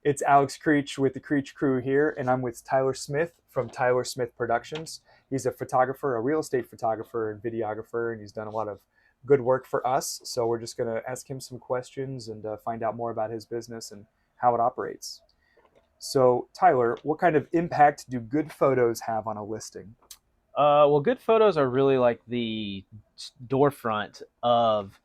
It's Alex Creech with the Creech crew here, and I'm with Tyler Smith from Tyler Smith Productions. He's a photographer, a real estate photographer and videographer, and he's done a lot of good work for us. So we're just going to ask him some questions and find out more about his business and how it operates. So, Tyler, what kind of impact do good photos have on a listing? Well, good photos are really like the door front of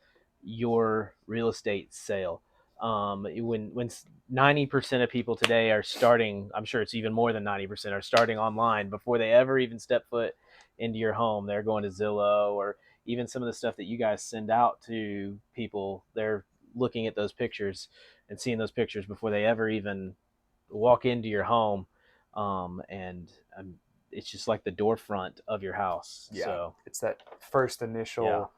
your real estate sale. When 90% of people today are starting, I'm sure it's even more than 90% are starting online before they ever even step foot into your home. They're going to Zillow or even some of the stuff that you guys send out to people. They're looking at those pictures and seeing those pictures before they ever even walk into your home. And it's just like the door front of your house. Yeah, So it's that first yeah, initial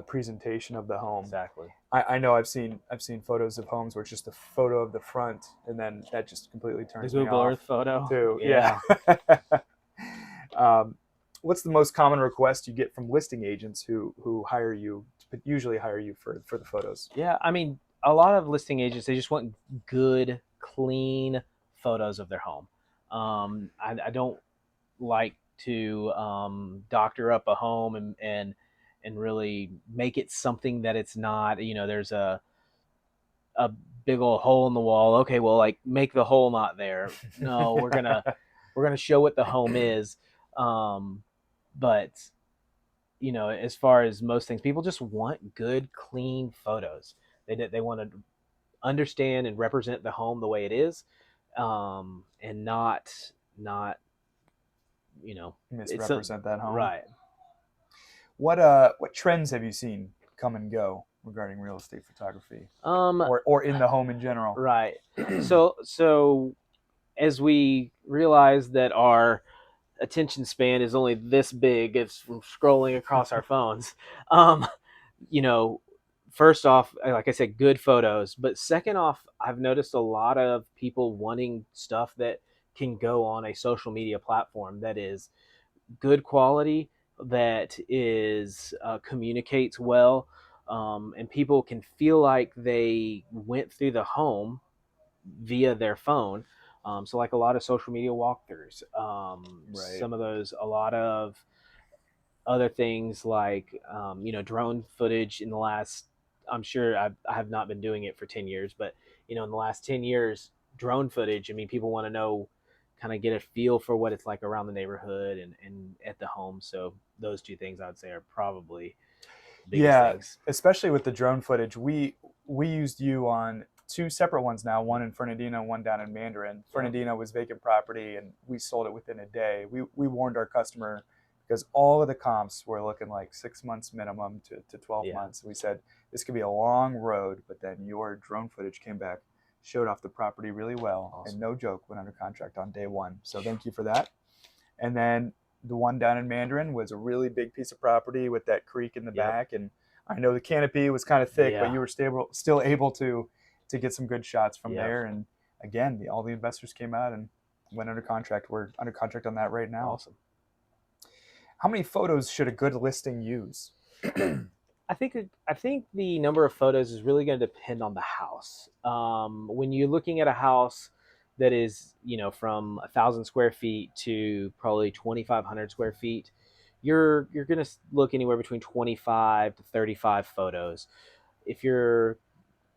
presentation of the home. exactly. I know I've seen photos of homes where it's just a photo of the front, and then that just completely The turns me Google off Earth photo. too. Yeah. Yeah. um, what's the most common request you get from listing agents who hire you, but usually hire you for the photos? Yeah. I mean, a lot of listing agents, they just want good, clean photos of their home. I don't like to doctor up a home and really make it something that it's not. There's a big old hole in the wall. Okay, well, like make the hole not there. No, we're gonna show what the home is. Um, but as far as most things, people just want good, clean photos. They want to understand and represent the home the way it is, and not it's a Misrepresent that home. right. What trends have you seen come and go regarding real estate photography, Um, or in the home in general? right. So as we realize that our attention span is only this big, it's from scrolling across our phones. Um, you know, First off, like I said, good photos. But second off, I've noticed a lot of people wanting stuff that can go on a social media platform that is good quality, that is communicates well, and people can feel like they went through the home via their phone. So, like a lot of social media walkthroughs, Right. some of those, a lot of other things like drone footage in the last. I'm sure I have not been doing it for 10 years, but in the last 10 years, drone footage. I mean, people want to know, kind of get a feel for what it's like around the neighborhood and at the home. So those two things I would say are probably the biggest Yeah, things. especially with the drone footage. We used you on two separate ones now, one in Fernandina, one down in Mandarin. Yep. Fernandina was vacant property and we sold it within a day. We warned our customer because all of the comps were looking like 6 months minimum to 12 Yeah. months. We said this could be a long road, but then your drone footage came back, showed off the property really well, and Awesome. no joke, went under contract on day one. So thank you for that. And then the one down in Mandarin was a really big piece of property with that creek in the Yep. back. And I know the canopy was kind of thick, but Yeah. you were still able to get some good shots from Yep. there. And again, all the investors came out and went under contract. We're under contract on that right now. Awesome. How many photos should a good listing use? I think the number of photos is really going to depend on the house. When you're looking at a house that is, from 1,000 square feet to probably 2,500 square feet, you're going to look anywhere between 25 to 35 photos. If you're,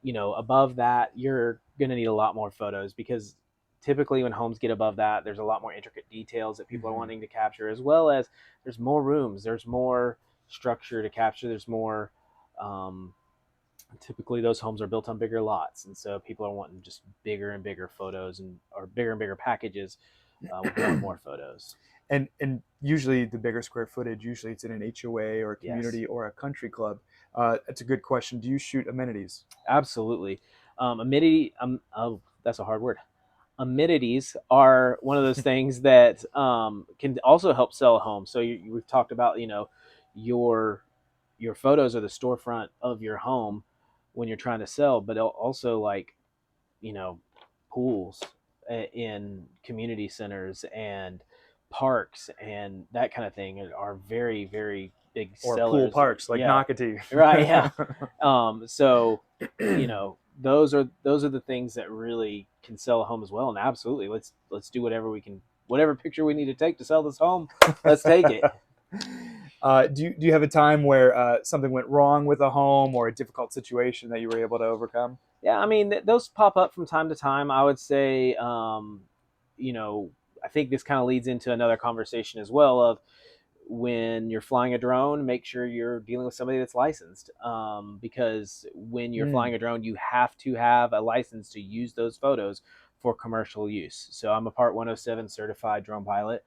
above that, you're going to need a lot more photos because typically when homes get above that, there's a lot more intricate details that people are Mm-hmm. wanting to capture, as well as there's more rooms, there's more structure to capture, there's more. Um, Typically, those homes are built on bigger lots, and so people are wanting just bigger and bigger photos or bigger and bigger packages with more and more photos. And usually the bigger square footage, usually it's in an HOA or a Yes, community or a country club. That's a good question. Do you shoot amenities? absolutely. Amenity. Oh, that's a hard word. Amenities are one of those things that can also help sell a home. So we've talked about, your your photos are the storefront of your home when you're trying to sell, but also like, you know pools in community centers and parks and that kind of thing are very, very big Or pool sellers. parks like Yeah, Nocatee? right. Yeah. So, you know those are the things that really can sell a home as well. And absolutely, let's do whatever we can, whatever picture we need to take to sell this home, let's take it. Do you have a time where something went wrong with a home or a difficult situation that you were able to overcome? Yeah, I mean, those pop up from time to time. I would say, I think this kind of leads into another conversation as well of when you're flying a drone, make sure you're dealing with somebody that's licensed. Because when you're Mm, flying a drone, you have to have a license to use those photos for commercial use. So I'm a Part 107 certified drone pilot.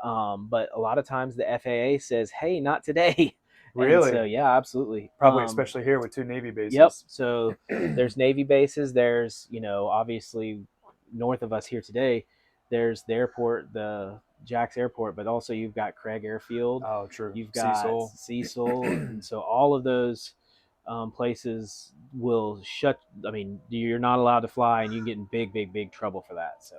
But a lot of times the FAA says, hey, not today. And so, really? yeah, absolutely. Probably especially here with two Navy Yep. bases. So there's Navy bases. There's, obviously north of us here today, there's the airport, the Jax Airport, but also you've got Craig Airfield, Oh, true. you've got Cecil. Cecil, and so all of those places will shut. I mean, you're not allowed to fly, and you get in big, big, big trouble for that. So,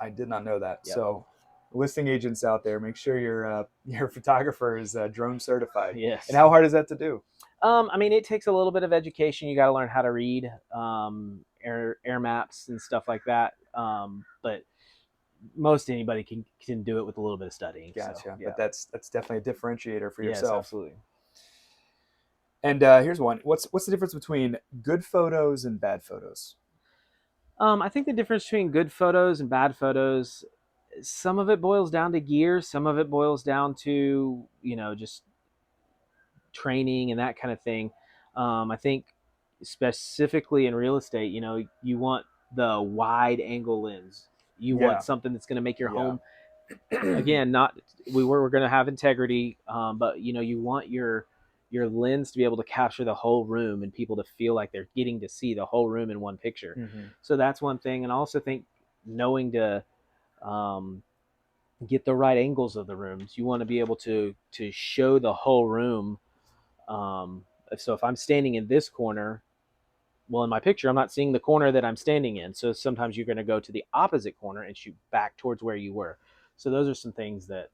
I did not know that. yep. So, listing agents out there, make sure your photographer is drone certified. Yes. And how hard is that to do? I mean, it takes a little bit of education. You got to learn how to read air maps and stuff like that. But most anybody can do it with a little bit of studying. Gotcha. So, yeah. But that's definitely a differentiator for Yes, yourself. absolutely. And here's one. What's the difference between good photos and bad photos? I think the difference between good photos and bad photos, some of it boils down to gear, some of it boils down to just training and that kind of thing. I think specifically in real estate, you want the wide angle lens. You Yeah. want something that's going to make your Yeah. home, again, not we're going to have integrity, but you want your lens to be able to capture the whole room and people to feel like they're getting to see the whole room in one picture. Mm-hmm. So that's one thing. And I also think knowing to get the right angles of the rooms. You want to be able to show the whole room. So if I'm standing in this corner, well, in my picture, I'm not seeing the corner that I'm standing in. So sometimes you're going to go to the opposite corner and shoot back towards where you were. So those are some things that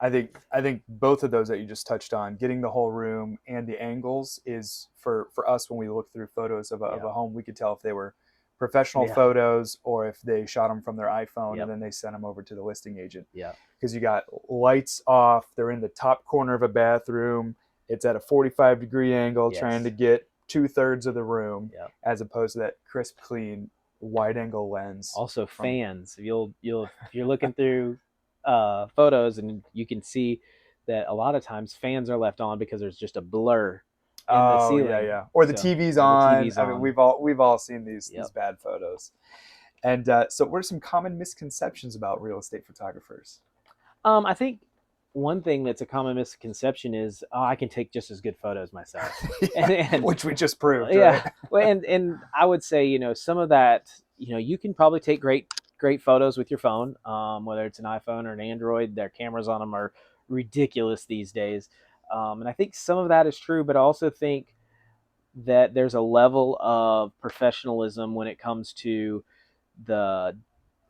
I think both of those that you just touched on, getting the whole room and the angles, is for us when we look through photos of a home, we could tell if they were professional photos or if they shot them from their iPhone and then they sent them over to the listing agent. Yeah. Because you got lights off, they're in the top corner of a bathroom, it's at a 45-degree angle, trying to get 2/3 of the room, as opposed to that crisp, clean, wide-angle lens. Also, fans. If you're looking through photos, and you can see that a lot of times fans are left on because there's just a blur in the ceiling. Yeah. Or the TV's on. TV's I mean, we've all seen these bad photos. And so, what are some common misconceptions about real estate photographers? I think one thing that's a common misconception is, I can take just as good photos myself, and which we just proved. Yeah. Right? Well, and I would say, some of that, you can probably take great photos with your phone, whether it's an iPhone or an Android. Their cameras on them are ridiculous these days, and I think some of that is true. But I also think that there's a level of professionalism when it comes to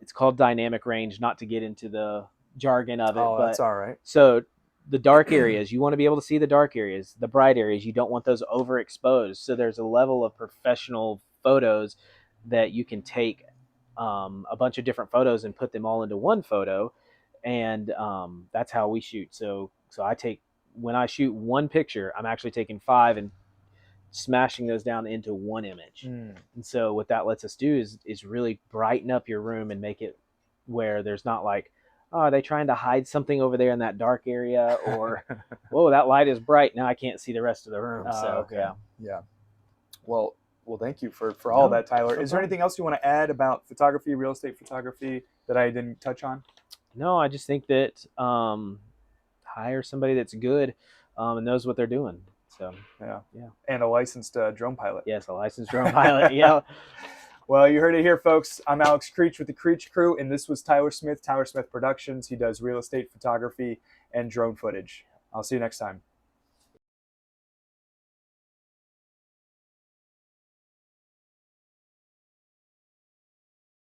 it's called dynamic range, not to get into the jargon of it. But that's all right. So the dark areas, you want to be able to see the dark areas. The bright areas, you don't want those overexposed. So there's a level of professional photos that you can take a bunch of different photos and put them all into one photo. And that's how we shoot. So when I shoot one picture, I'm actually taking 5 and smashing those down into one image. And so what that lets us do is really brighten up your room and make it where there's not like, oh, are they trying to hide something over there in that dark area? Or, whoa, that light is bright, now I can't see the rest of the room. So yeah. Well, thank you for all that, Tyler. Is there anything else you want to add about photography, real estate photography, that I didn't touch on? No, I just think that hire somebody that's good and knows what they're doing. So yeah, and a licensed drone pilot. Yes, a licensed drone pilot. Yeah. Well, you heard it here, folks. I'm Alex Creech with the Creech Crew, and this was Tyler Smith, Tyler Smith Productions. He does real estate photography and drone footage. I'll see you next time.